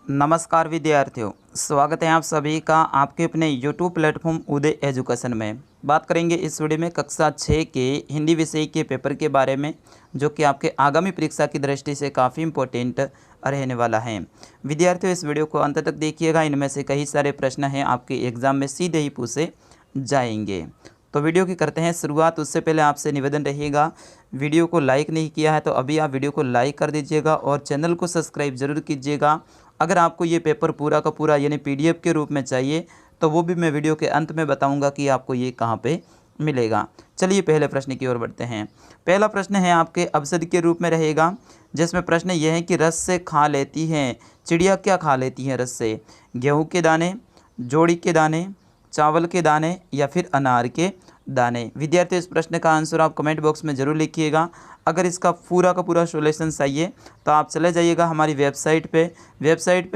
नमस्कार विद्यार्थियों, स्वागत है आप सभी का आपके अपने YouTube प्लेटफॉर्म उदय एजुकेशन में। बात करेंगे इस वीडियो में कक्षा 6 के हिंदी विषय के पेपर के बारे में, जो कि आपके आगामी परीक्षा की दृष्टि से काफ़ी इम्पोर्टेंट रहने वाला है। विद्यार्थियों, इस वीडियो को अंत तक देखिएगा, इनमें से कई सारे प्रश्न हैं आपके एग्ज़ाम में सीधे ही पूछे जाएंगे। तो वीडियो की करते हैं शुरुआत। उससे पहले आपसे निवेदन रहेगा, वीडियो को लाइक नहीं किया है तो अभी आप वीडियो को लाइक कर दीजिएगा और चैनल को सब्सक्राइब जरूर कीजिएगा। अगर आपको ये पेपर पूरा का पूरा यानी PDF के रूप में चाहिए तो वो भी मैं वीडियो के अंत में बताऊंगा कि आपको ये कहाँ पे मिलेगा। चलिए पहले प्रश्न की ओर बढ़ते हैं। पहला प्रश्न है आपके अवसर के रूप में रहेगा, जिसमें प्रश्न यह है कि रस से खा लेती हैं चिड़िया, क्या खा लेती हैं रस से? गेहूँ के दाने, जोड़ी के दाने, चावल के दाने या फिर अनार के दाने। विद्यार्थियों, इस प्रश्न का आंसर आप कमेंट बॉक्स में ज़रूर लिखिएगा। अगर इसका पूरा का पूरा सॉल्यूशन चाहिए तो आप चले जाइएगा हमारी वेबसाइट पे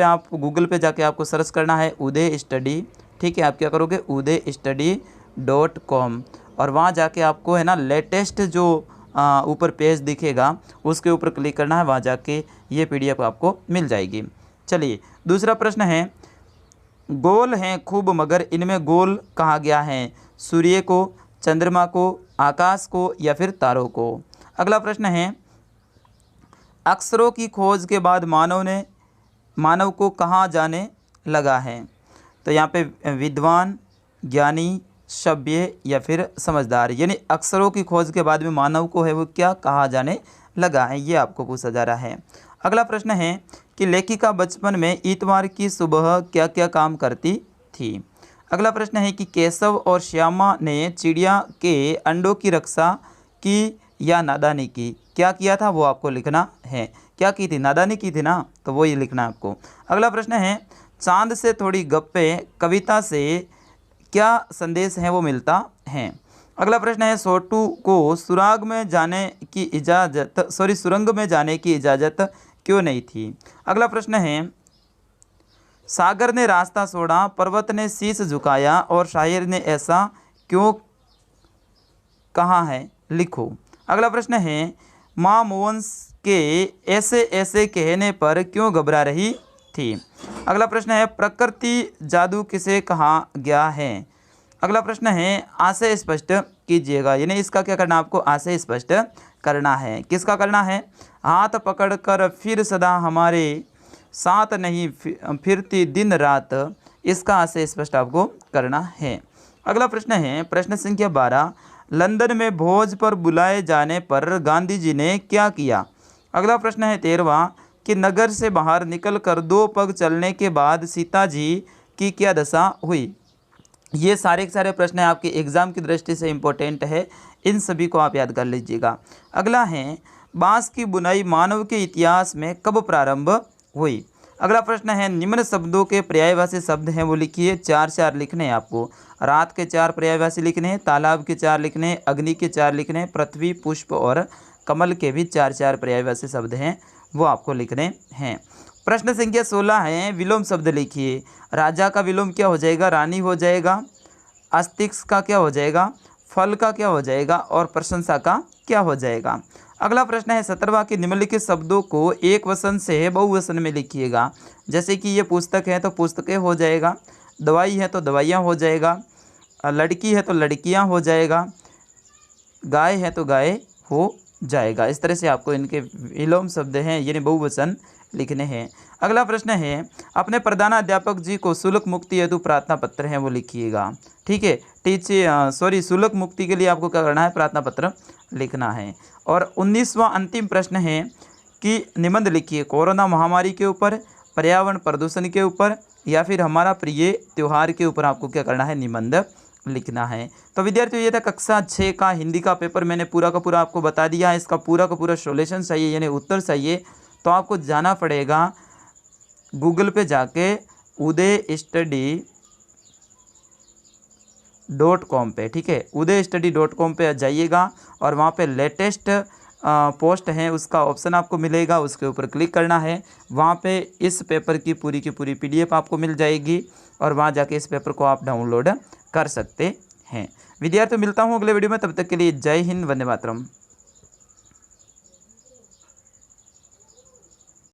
आप गूगल पे जाके आपको सर्च करना है उदय स्टडी। ठीक है, आप क्या करोगे, uday-study.com, और वहाँ जाके आपको है ना लेटेस्ट जो ऊपर पेज दिखेगा उसके ऊपर क्लिक करना है, वहाँ जाके ये PDF आपको मिल जाएगी। चलिए दूसरा प्रश्न है, गोल हैं खूब मगर इनमें गोल कहा गया है? सूर्य को, चंद्रमा को, आकाश को या फिर तारों को? अगला प्रश्न है, अक्षरों की खोज के बाद मानव को कहाँ जाने लगा है? तो यहाँ पे विद्वान, ज्ञानी, सभ्य या फिर समझदार, यानी अक्षरों की खोज के बाद में मानव को है वो क्या कहा जाने लगा है, ये आपको पूछा जा रहा है। अगला प्रश्न है कि लेखिका बचपन में इतवार की सुबह क्या क्या काम करती थी? अगला प्रश्न है कि केशव और श्यामा ने चिड़िया के अंडों की रक्षा की या नादानी की? क्या किया था वो आपको लिखना है। क्या की थी? नादानी की थी ना, तो वो ये लिखना है आपको। अगला प्रश्न है, चांद से थोड़ी गप्पे कविता से क्या संदेश है वो मिलता है? अगला प्रश्न है, छोटू को सुरंग में जाने की इजाज़त क्यों नहीं थी? अगला प्रश्न है, सागर ने रास्ता छोड़ा, पर्वत ने शीश झुकाया और शायर ने ऐसा क्यों कहा है, लिखो। अगला प्रश्न है, माँ मोहन के ऐसे ऐसे कहने पर क्यों घबरा रही थी? अगला प्रश्न है, प्रकृति जादू किसे कहा गया है? अगला प्रश्न है, आशय स्पष्ट कीजिएगा, यानी इसका क्या करना, आपको आशय स्पष्ट करना है। किसका करना है? हाथ पकड़कर फिर सदा हमारे साथ नहीं फिरती दिन रात, इसका आशय स्पष्ट आपको करना है। अगला प्रश्न है, प्रश्न संख्या 12, लंदन में भोज पर बुलाए जाने पर गांधी जी ने क्या किया? अगला प्रश्न है 13वां, कि नगर से बाहर निकलकर 2 पग चलने के बाद सीता जी की क्या दशा हुई? ये सारे के सारे प्रश्न आपके एग्जाम की दृष्टि से इम्पोर्टेंट है, इन सभी को आप याद कर लीजिएगा। अगला है, बांस की बुनाई मानव के इतिहास में कब प्रारंभ हुई? अगला प्रश्न है, निम्न शब्दों के पर्यायवाची शब्द हैं वो लिखिए। 4 लिखने हैं आपको। रात के 4 पर्यायवाची लिखने हैं, तालाब के 4 लिखने हैं, अग्नि के 4 लिखने हैं, पृथ्वी, पुष्प और कमल के भी 4 पर्यायवाची शब्द हैं वो आपको लिखने हैं। प्रश्न संख्या 16 है, विलोम शब्द लिखिए। राजा का विलोम क्या हो जाएगा? रानी हो जाएगा। अस्तिक्स का क्या हो जाएगा? फल का क्या हो जाएगा? और प्रशंसा का क्या हो जाएगा? अगला प्रश्न है, 17वां, के निम्नलिखित शब्दों को एक वचन से बहुवचन में लिखिएगा। जैसे कि ये पुस्तक है तो पुस्तकें हो जाएगा, दवाई है तो दवाइयाँ हो जाएगा, लड़की है तो लड़कियाँ हो जाएगा, गाय है तो गाय हो जाएगा। इस तरह से आपको इनके विलोम शब्द हैं यानी बहुवचन लिखने हैं। अगला प्रश्न है, अपने प्रधानाध्यापक जी को शुल्क मुक्ति हेतु प्रार्थना पत्र है वो लिखिएगा। ठीक है, शुल्क मुक्ति के लिए आपको क्या करना है? प्रार्थना पत्र लिखना है। और 19वां अंतिम प्रश्न है कि निबंध लिखिए। कोरोना महामारी के ऊपर, पर्यावरण प्रदूषण के ऊपर या फिर हमारा प्रिय त्यौहार के ऊपर आपको क्या करना है? निबंध लिखना है। तो विद्यार्थियों, ये था कक्षा 6 का हिंदी का पेपर। मैंने पूरा का पूरा आपको बता दिया है। इसका पूरा का पूरा सॉल्यूशन चाहिए यानी उत्तर चाहिए तो आपको जाना पड़ेगा गूगल पे जाके uday-study.com पे। ठीक है, uday-study.com पे जाइएगा और वहाँ पे लेटेस्ट पोस्ट है उसका ऑप्शन आपको मिलेगा, उसके ऊपर क्लिक करना है। वहाँ पे इस पेपर की पूरी PDF आपको मिल जाएगी और वहाँ जाके इस पेपर को आप डाउनलोड कर सकते हैं। विद्यार्थियों, मिलता हूँ अगले वीडियो में, तब तक के लिए जय हिंद, वंदे मातरम।